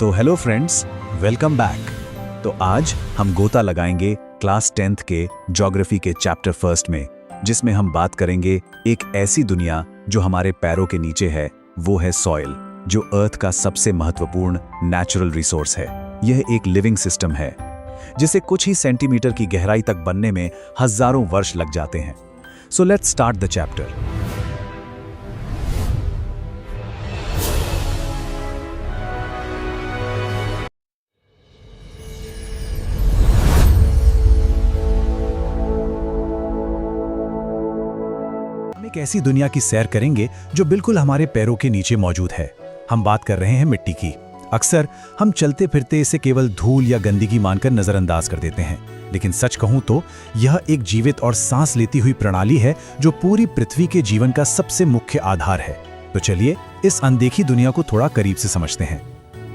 तो hello friends, welcome back. तो आज हम गोता लगाएंगे क्लास 10th के ज्योग्राफी के चैप्टर फर्स्ट में, जिसमें हम बात करेंगे एक ऐसी दुनिया जो हमारे पैरों के नीचे है। वो है सॉइल, जो अर्थ का सबसे महत्वपूर्ण नेचुरल रिसोर्स है। यह एक लिविंग सिस्टम है जिसे कुछ ही सेंटीमीटर की गहराई तक बनने में हजारों वर्ष लग जाते हैं। So let's start the chapter. एक ऐसी दुनिया की सैर करेंगे जो बिल्कुल हमारे पैरों के नीचे मौजूद है। हम बात कर रहे हैं मिट्टी की। अक्सर हम चलते फिरते इसे केवल धूल या गंदगी मानकर नजरअंदाज कर देते हैं, लेकिन सच कहूं तो यह एक जीवित और सांस लेती हुई प्रणाली है जो पूरी पृथ्वी के जीवन का सबसे मुख्य आधार है। तो चलिए इस अनदेखी दुनिया को थोड़ा करीब से समझते हैं।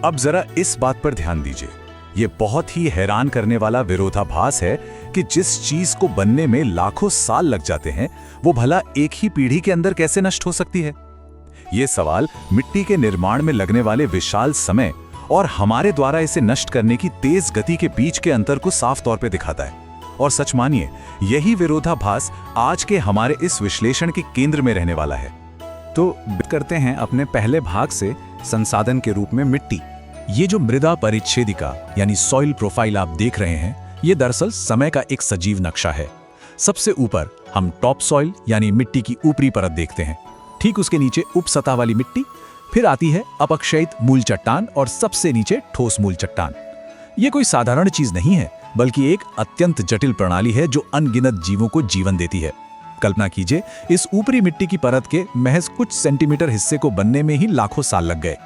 अब जरा इस बात पर ध्यान दीजिए। ये बहुत ही हैरान करने वाला विरोधाभास है कि जिस चीज को बनने में लाखों साल लग जाते हैं, वो भला एक ही पीढ़ी के अंदर कैसे नष्ट हो सकती है। ये सवाल मिट्टी के निर्माण में लगने वाले विशाल समय और हमारे द्वारा इसे नष्ट करने की तेज गति के बीच के अंतर को साफ तौर पे दिखाता है। और सच मानिए, यही विरोधाभास आज के हमारे इस विश्लेषण के केंद्र में रहने वाला है। तो करते हैं अपने पहले भाग से, संसाधन के रूप में मिट्टी। ये जो मृदा परिच्छेदिका यानी सॉइल प्रोफाइल आप देख रहे हैं, ये दरअसल समय का एक सजीव नक्शा है। सबसे ऊपर हम टॉप सॉइल यानी मिट्टी की ऊपरी परत देखते हैं। ठीक उसके नीचे उपसतह वाली मिट्टी, फिर आती है अपक्षयित मूल चट्टान और सबसे नीचे ठोस मूल चट्टान। ये कोई साधारण चीज नहीं है, बल्कि एक अत्यंत जटिल प्रणाली है जो अनगिनत जीवों को जीवन देती है। कल्पना कीजिए, इस ऊपरी मिट्टी की परत के महज कुछ सेंटीमीटर हिस्से को बनने में ही लाखों साल लग गए।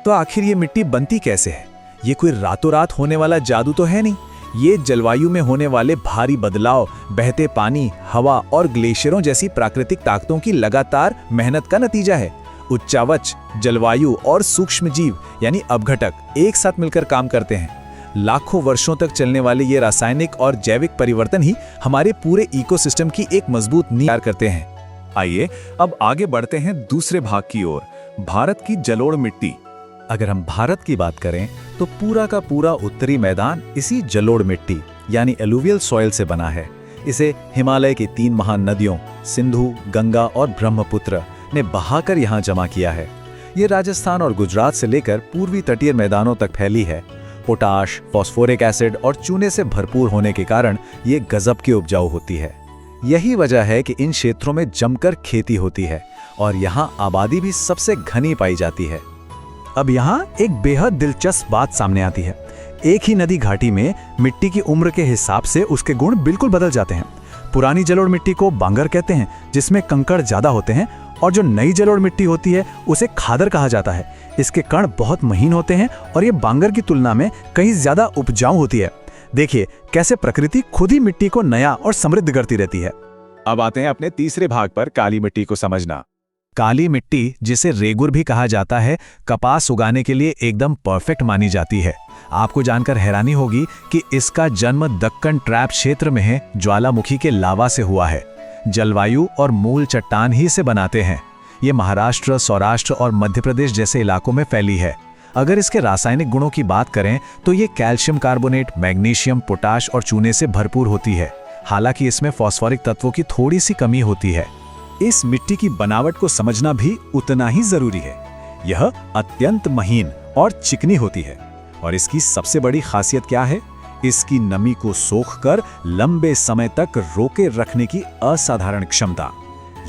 तो आखिर ये मिट्टी बनती कैसे है? ये कोई रातों रात होने वाला जादू तो है नहीं। ये जलवायु में होने वाले भारी बदलाव, बहते पानी, हवा और ग्लेशियरों जैसी प्राकृतिक ताकतों की लगातार मेहनत का नतीजा है। उच्चावच, जलवायु और सूक्ष्म जीव यानी अपघटक एक साथ मिलकर काम करते हैं। लाखों वर्षों तक चलने वाले ये रासायनिक और जैविक परिवर्तन ही हमारे पूरे इकोसिस्टम की एक मजबूत नींव तैयार करते हैं। आइए अब आगे बढ़ते हैं दूसरे भाग की ओर, भारत की जलोढ़ मिट्टी। अगर हम भारत की बात करें तो पूरा का पूरा उत्तरी मैदान इसी जलोढ़ मिट्टी यानी एलुवियल सॉइल से बना है। इसे हिमालय की 3 महान नदियों सिंधु, गंगा और ब्रह्मपुत्र ने बहाकर यहाँ जमा किया है। ये राजस्थान और गुजरात से लेकर पूर्वी तटीय मैदानों तक फैली है। पोटाश, फॉस्फोरिक एसिड और चूने से भरपूर होने के कारण ये गजब की उपजाऊ होती है। यही वजह है कि इन क्षेत्रों में जमकर खेती होती है और यहाँ आबादी भी सबसे घनी पाई जाती है। अब यहाँ एक बेहद दिलचस्प बात सामने आती है। एक ही नदी घाटी में मिट्टी की उम्र के हिसाब से उसके गुण बिल्कुल बदल जाते हैं। पुरानी जलोढ़ मिट्टी को बांगर कहते हैं, जिसमें कंकड़ ज्यादा होते हैं, और जो नई जलोढ़ मिट्टी होती है उसे खादर कहा जाता है। इसके कण बहुत महीन होते हैं और ये बांगर की तुलना में कहीं ज्यादा उपजाऊ होती है। देखिए कैसे प्रकृति खुद ही मिट्टी को नया और समृद्ध करती रहती है। अब आते हैं अपने तीसरे भाग पर, काली मिट्टी को समझना। काली मिट्टी, जिसे रेगुर भी कहा जाता है, कपास उगाने के लिए एकदम परफेक्ट मानी जाती है। आपको जानकर हैरानी होगी कि इसका जन्म दक्कन ट्रैप क्षेत्र में है, ज्वालामुखी के लावा से हुआ है। जलवायु और मूल चट्टान ही से बनाते हैं। ये महाराष्ट्र, सौराष्ट्र और मध्य प्रदेश जैसे इलाकों में फैली है। अगर इसके रासायनिक गुणों की बात करें तो ये कैल्शियम कार्बोनेट, मैग्नीशियम, पोटाश और चूने से भरपूर होती है। हालांकि इसमें फॉस्फोरिक तत्वों की थोड़ी सी कमी होती है। इस मिट्टी की बनावट को समझना भी उतना ही जरूरी है। यह अत्यंत महीन और चिकनी होती है, और इसकी सबसे बड़ी खासियत क्या है? इसकी नमी को सोखकर लंबे समय तक रोके रखने की असाधारण क्षमता।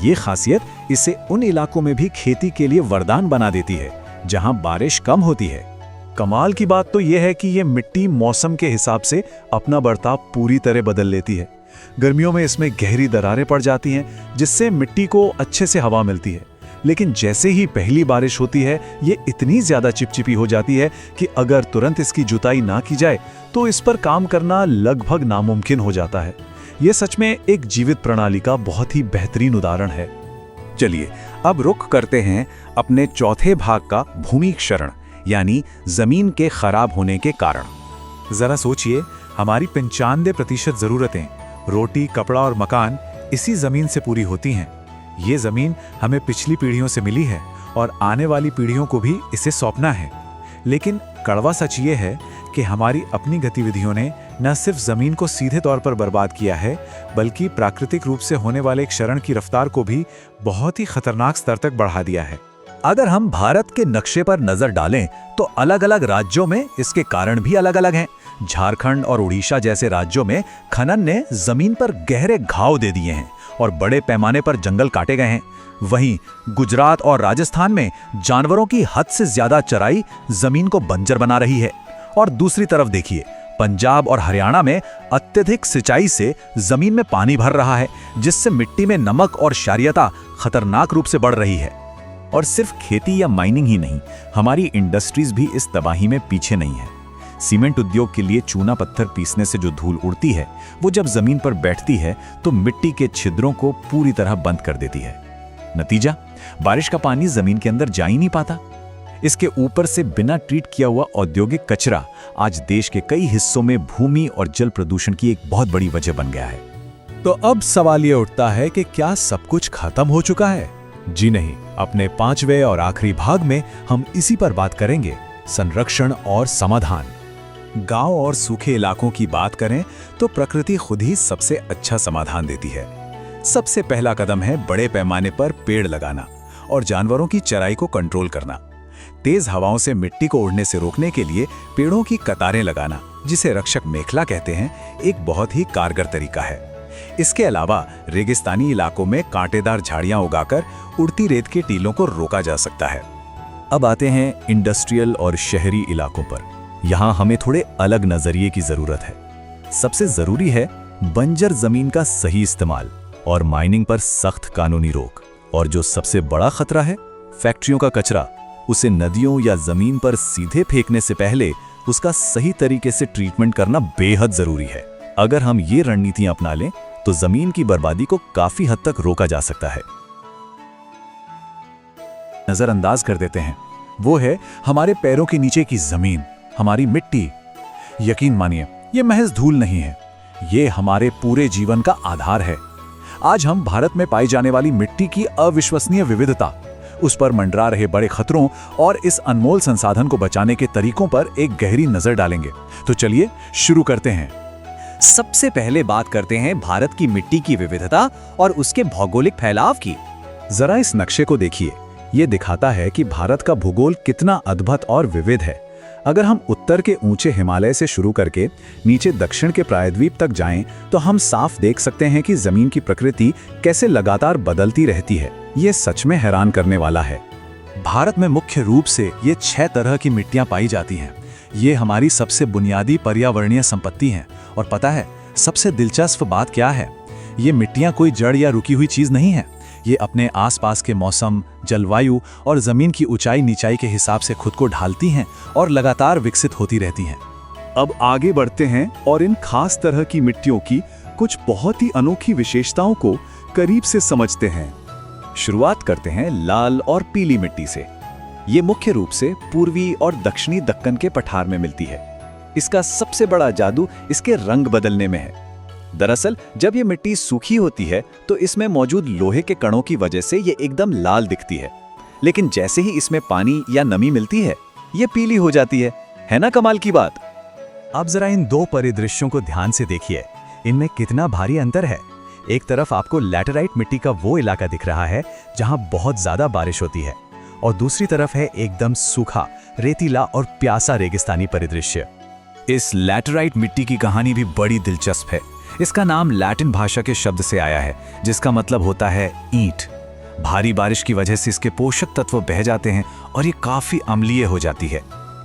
ये खासियत इसे उन इलाकों में भी खेती के लिए वरदान बना देती है जहां बारिश कम होती है। कमाल की बात तो यह है कि यह मिट्टी मौसम के हिसाब से अपना बर्ताव पूरी तरह बदल लेती है। गर्मियों में इसमें गहरी दरारें पड़ जाती हैं, जिससे मिट्टी को अच्छे से हवा मिलती है। लेकिन जैसे ही पहली बारिश होती है, ये इतनी ज्यादा चिपचिपी हो जाती है कि अगर तुरंत इसकी जुताई ना की जाए तो इस पर काम करना लगभग नामुमकिन हो जाता है। ये सच में एक जीवित प्रणाली का बहुत ही बेहतरीन उदाहरण है। चलिए अब रुख करते हैं अपने चौथे भाग का, भूमि क्षरण यानी जमीन के खराब होने के कारण। जरा सोचिए, हमारी 95% जरूरतें, रोटी, कपड़ा और मकान इसी जमीन से पूरी होती हैं। ये जमीन हमें पिछली पीढ़ियों से मिली है और आने वाली पीढ़ियों को भी इसे सौंपना है। लेकिन कड़वा सच ये है कि हमारी अपनी गतिविधियों ने न सिर्फ जमीन को सीधे तौर पर बर्बाद किया है, बल्कि प्राकृतिक रूप से होने वाले क्षरण की रफ्तार को भी बहुत ही खतरनाक स्तर तक बढ़ा दिया है। अगर हम भारत के नक्शे पर नजर डालें तो अलग-अलग राज्यों में इसके कारण भी अलग-अलग हैं। झारखंड और उड़ीसा जैसे राज्यों में खनन ने जमीन पर गहरे घाव दे दिए हैं और बड़े पैमाने पर जंगल काटे गए हैं। वहीं गुजरात और राजस्थान में जानवरों की हद से ज्यादा चराई जमीन को बंजर बना रही है। और दूसरी तरफ देखिए, पंजाब और हरियाणा में अत्यधिक सिंचाई से जमीन में पानी भर रहा है, जिससे मिट्टी में नमक और क्षारीयता खतरनाक रूप से बढ़ रही है। और सिर्फ खेती या माइनिंग ही नहीं, हमारी इंडस्ट्रीज भी इस तबाही में पीछे नहीं है। सीमेंट उद्योग के लिए चूना पत्थर पीसने से जो धूल उड़ती है, वो जब जमीन पर बैठती है तो मिट्टी के छिद्रों को पूरी तरह बंद कर देती है। नतीजा, बारिश का पानी जमीन के अंदर जा ही नहीं पाता। इसके ऊपर से बिना ट्रीट किया हुआ औद्योगिक कचरा आज देश के कई हिस्सों में भूमि और जल प्रदूषण की एक बहुत बड़ी वजह बन गया है। तो अब सवाल ये उठता है कि क्या सब कुछ खत्म हो चुका है? जी नहीं। अपने 5वें और आखिरी भाग में हम इसी पर बात करेंगे, संरक्षण और समाधान। गांव और सूखे इलाकों की बात करें तो प्रकृति खुद ही सबसे अच्छा समाधान देती है। सबसे पहला कदम है बड़े पैमाने पर पेड़ लगाना और जानवरों की चराई को कंट्रोल करना। तेज हवाओं से मिट्टी को उड़ने से रोकने के लिए पेड़ों की कतारें लगाना, जिसे रक्षक मेखला कहते हैं, एक बहुत ही कारगर तरीका है। इसके अलावा रेगिस्तानी इलाकों में कांटेदार झाड़ियां उगाकर उड़ती रेत के टीलों को रोका जा सकता है। अब आते हैं इंडस्ट्रियल और शहरी इलाकों पर। यहाँ हमें थोड़े अलग नजरिए की जरूरत है। सबसे जरूरी है बंजर जमीन का सही इस्तेमाल और माइनिंग पर सख्त कानूनी रोक। और जो सबसे बड़ा खतरा है, फैक्ट्रियों का कचरा, उसे नदियों या जमीन पर सीधे फेंकने से पहले उसका सही तरीके से ट्रीटमेंट करना बेहद जरूरी है। अगर हम ये रणनीतियां अपना लें तो जमीन की बर्बादी को काफी हद तक रोका जा सकता है। नजरअंदाज कर देते हैं, वो है हमारे पैरों के नीचे की जमीन, हमारी मिट्टी। यकीन मानिए, ये महज धूल नहीं है, ये हमारे पूरे जीवन का आधार है। आज हम भारत में पाई जाने वाली मिट्टी की अविश्वसनीय विविधता, उस पर मंडरा रहे बड़े खतरों और इस अनमोल संसाधन को बचाने के तरीकों पर एक गहरी नजर डालेंगे। तो चलिए शुरू करते हैं। सबसे पहले बात करते हैं भारत की मिट्टी की विविधता और उसके भौगोलिक फैलाव की। जरा इस नक्शे को देखिए, ये दिखाता है कि भारत का भूगोल कितना अद्भुत और विविध है। अगर हम उत्तर के ऊंचे हिमालय से शुरू करके नीचे दक्षिण के प्रायद्वीप तक जाएं, तो हम साफ देख सकते हैं कि जमीन की प्रकृति कैसे लगातार बदलती रहती है। ये सच में हैरान करने वाला है। भारत में मुख्य रूप से ये 6 तरह की मिट्टियां पाई जाती हैं। ये हमारी सबसे बुनियादी पर्यावरणीय संपत्ति हैं। और पता है सबसे दिलचस्प बात क्या है? ये मिट्टियां कोई जड़ या रुकी हुई चीज नहीं है। ये अपने आसपास के मौसम, जलवायु और जमीन की ऊंचाई नीचाई के हिसाब से खुद को ढालती हैं और लगातार विकसित होती रहती हैं। अब आगे बढ़ते हैं और इन खास तरह की मिट्टियों की कुछ बहुत ही अनोखी विशेषताओं को करीब से समझते हैं। शुरुआत करते हैं लाल और पीली मिट्टी से। ये मुख्य रूप से पूर्वी और दक्षिणी दक्कन के पठार में मिलती है। इसका सबसे बड़ा जादू इसके रंग बदलने में है। दरअसल जब ये मिट्टी सूखी होती है तो इसमें मौजूद लोहे के कणों की वजह से ये एकदम लाल दिखती है, लेकिन जैसे ही इसमें पानी या नमी मिलती है ये पीली हो जाती है ना कमाल की बात? अब जरा इन 2 परिदृश्यों को ध्यान से देखिए, इनमें कितना भारी अंतर है। एक तरफ आपको लैटेराइट मिट्टी का वो इलाका दिख रहा है जहां बहुत ज्यादा बारिश होती है, और दूसरी तरफ है एकदम सूखा, रेतीला और प्यासा रेगिस्तानी परिदृश्य। इस लैटेराइट मिट्टी की कहानी भी बड़ी दिलचस्प है। इसका नाम लैटिन भाषा के शब्द से आया है, जिसका मतलब होता है ईंट। भारी बारिश की वजह से इसके पोषक तत्व बह जाते हैं और ये काफी अम्लीय हो जाती है।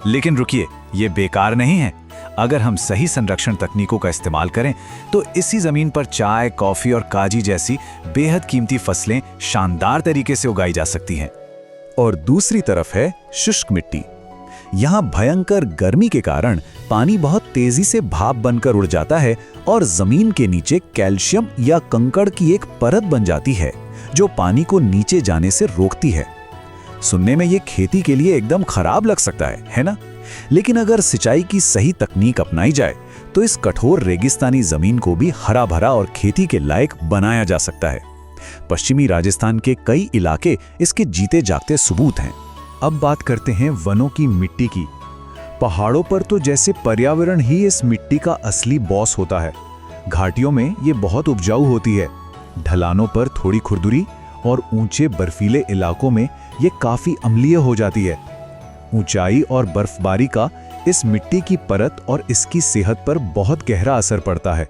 लेकिन रुकिए, ये बेकार नहीं है। अगर हम सही संरक्षण तकनीकों का इस्तेमाल करें तो इसी जमीन पर चाय, कॉफी और काजी जैसी बेहद कीमती फसलें शानदार तरीके से उगाई जा सकती हैं। और दूसरी तरफ है शुष्क मिट्टी। यहाँ भयंकर गर्मी के कारण पानी बहुत तेजी से भाप बनकर उड़ जाता है और जमीन के नीचे कैल्शियम या कंकड़ की एक परत बन जाती है जो पानी को नीचे जाने से रोकती है। सुनने में ये खेती के लिए एकदम खराब लग सकता है ना? लेकिन अगर सिंचाई की सही तकनीक अपनाई जाए तो इस कठोर रेगिस्तानी जमीन को भी हरा भरा और खेती के लायक बनाया जा सकता है। पश्चिमी राजस्थान के कई इलाके इसके जीते जागते सबूत हैं। अब बात करते हैं वनों की मिट्टी की, पहाड़ों पर तो जैसे पर्यावरण ही इस मिट्टी का असली बॉस होता है। घाटियों में ये बहुत उपजाऊ होती है, ढलानों पर थोड़ी खुरदुरी और ऊंचे बर्फीले इलाकों में ये काफी अम्लीय हो जाती है। ऊंचाई और बर्फबारी का इस मिट्टी की परत और इसकी सेहत पर बहुत गहरा असर पड़ता है।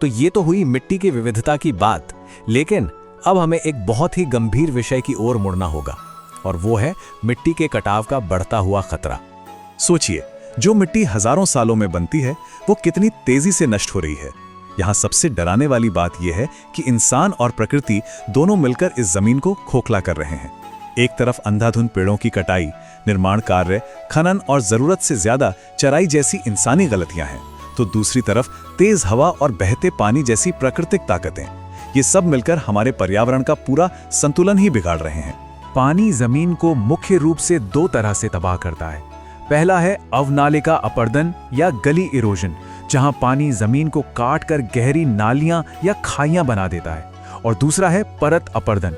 तो ये तो हुई मिट्टी की विविधता की बात, लेकिन अब हमें एक बहुत ही गंभीर विषय की ओर मुड़ना होगा, और वो है मिट्टी के कटाव का बढ़ता हुआ खतरा। सोचिए, जो मिट्टी हजारों सालों में बनती है वो कितनी तेजी से नष्ट हो रही है। यहाँ सबसे डराने वाली बात यह है कि इंसान और प्रकृति दोनों मिलकर इस जमीन को खोखला कर रहे हैं। एक तरफ अंधाधुंध पेड़ों की कटाई, निर्माण कार्य, खनन और जरूरत से ज्यादा चराई जैसी इंसानी गलतियां हैं, तो दूसरी तरफ तेज हवा और बहते पानी जैसी प्राकृतिक ताकतें। ये सब मिलकर हमारे पर्यावरण का पूरा संतुलन ही बिगाड़ रहे हैं। पानी जमीन को मुख्य रूप से दो तरह से तबाह करता है। पहला है अवनालिका अपरदन या गली इरोजन, जहां पानी जमीन को काट कर गहरी नालियां या खाइयां बना देता है, और दूसरा है परत अपरदन।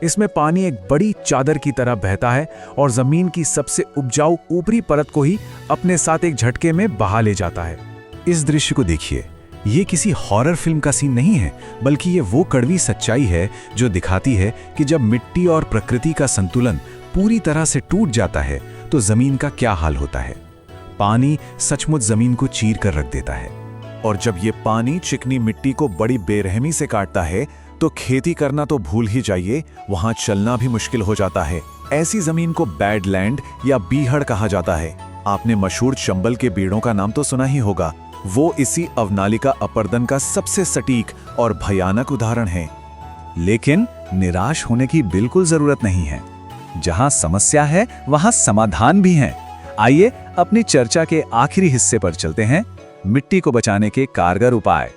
इसमें पानी एक बड़ी चादर की तरह बहता है और जमीन की सबसे उपजाऊ ऊपरी परत को ही अपने साथ एक झटके में बहा ले जाता है। इस दृश्य को देखिए, ये किसी हॉरर फिल्म का सीन नहीं है, बल्कि ये वो कड़वी सच्चाई है जो दिखाती है कि जब मिट्टी और प्रकृति का संतुलन पूरी तरह से टूट जाता है तो जमीन का क्या हाल होता है। पानी सचमुच जमीन को चीर कर रख देता है, और जब ये पानी चिकनी मिट्टी को बड़ी बेरहमी से काटता है तो खेती करना तो भूल ही जाइए, वहां चलना भी मुश्किल हो जाता है। ऐसी जमीन को बैडलैंड या बीहड़ कहा जाता है। आपने मशहूर चंबल के बीड़ों का नाम तो सुना ही होगा। वो इसी अवनालिका अपरदन का सबसे सटीक और भयानक उदाहरण है। लेकिन निराश होने की बिल्कुल जरूरत नहीं है। जहां समस्या है वहां समाधान भी है। आइए अपनी चर्चा के आखिरी हिस्से पर चलते हैं, मिट्टी को बचाने के कारगर उपाय।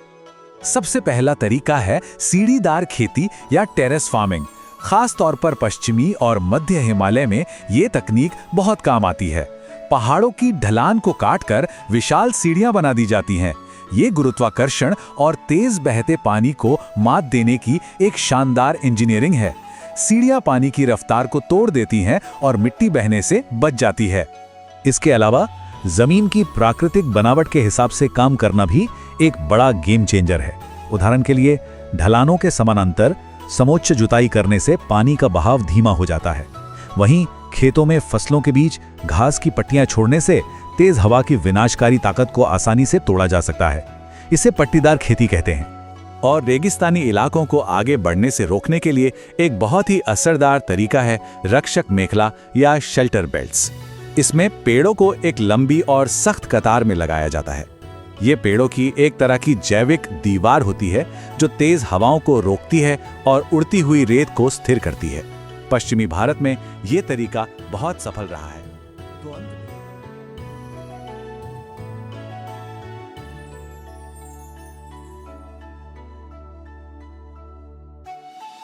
सबसे पहला तरीका है सीढ़ीदार खेती या टेरेस फार्मिंग। खास तौर पर पश्चिमी और मध्य हिमालय में ये तकनीक बहुत काम आती है। पहाड़ों की ढलान को काटकर विशाल सीढ़ियां बना दी जाती हैं। ये गुरुत्वाकर्षण और तेज बहते पानी को मात देने की एक शानदार इंजीनियरिंग है। सीढ़ियां पानी की रफ्तार को तोड़ देती हैं और मिट्टी बहने से बच जाती है। इसके अलावा जमीन की प्राकृतिक बनावट के हिसाब से काम करना भी एक बड़ा गेम चेंजर है। उदाहरण के लिए, ढलानों के समानांतर समोच्च जुताई करने से पानी का बहाव धीमा हो जाता है। वहीं खेतों में फसलों के बीच घास की पट्टियां छोड़ने से तेज हवा की विनाशकारी ताकत को आसानी से तोड़ा जा सकता है। इसे पट्टीदार खेती कहते हैं। और रेगिस्तानी इलाकों को आगे बढ़ने से रोकने के लिए एक बहुत ही असरदार तरीका है रक्षक मेखला या शेल्टर बेल्ट्स। इसमें पेड़ों को एक लंबी और सख्त कतार में लगाया जाता है। ये पेड़ों की एक तरह की जैविक दीवार होती है जो तेज हवाओं को रोकती है और उड़ती हुई रेत को स्थिर करती है। पश्चिमी भारत में ये तरीका बहुत सफल रहा है।